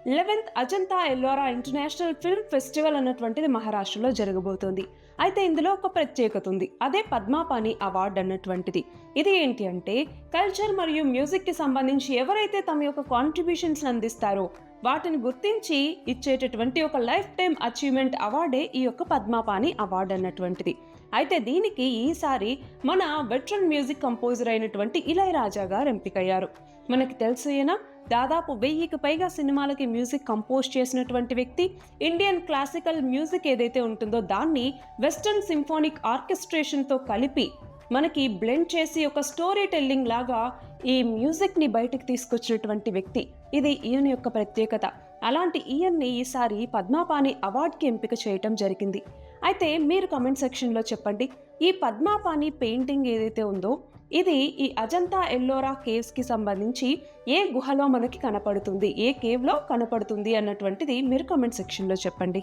11th Ajanta Ellora international film festival అన్నటువంటిది మహారాష్ట్రలో జరగబోతోంది. అయితే ఇందులో ఒక ప్రత్యేకత ఉంది. అదే పద్మాపాణి అవార్డ్ అన్నటువంటిది. ఇది ఏంటి అంటే కల్చర్ మరియు మ్యూజిక్‌కి సంబంధించి ఎవరైతే తమ యొక్క కాంట్రిబ్యూషన్స్‌ని అందిస్తారో వాటిని గుర్తించి ఇచ్చేటటువంటి ఒక లైఫ్ టైమ్ అచీవ్‌మెంట్ అవార్డే ఈ యొక్క పద్మాపాణి అవార్డ్ అన్నటువంటిది. అయితే దీనికి ఈసారి మన వెటరన్ మ్యూజిక్ కంపోజర్ అయినటువంటి ఇళయరాజా గారు ఎంపికయ్యారు. మనకి తెలిసేనా దాదాపు 1000కి పైగా సినిమాలకి మ్యూజిక్ కంపోజ్ చేసినటువంటి వ్యక్తి. ఇండియన్ క్లాసికల్ మ్యూజిక్ ఏదైతే ఉంటుందో దాన్ని వెస్టర్న్ సింఫోనిక్ ఆర్కెస్ట్రేషన్‌తో కలిపి మనకి బ్లెండ్ చేసి ఒక స్టోరీ టెల్లింగ్ లాగా ఈ మ్యూజిక్‌ని బయటికి తీసుకొచ్చినటువంటి వ్యక్తి. ఇది ఈయన యొక్క ప్రత్యేకత. అలాంటి ఈయన్ని ఈసారి పద్మాపాణి అవార్డ్‌కి ఎంపిక చేయటం జరిగింది. అయితే మీరు కామెంట్ సెక్షన్‌లో చెప్పండి. ఈ పద్మాపాణి పెయింటింగ్ ఏదైతే ఉందో ఇది ఈ అజంతా ఎల్లోరా కేవ్స్‌కి సంబంధించి ఏ గుహలో మనకి కనపడుతుంది? ఏ కేవ్‌లో కనపడుతుంది అన్నటువంటిది మీరు కామెంట్ సెక్షన్‌లో చెప్పండి.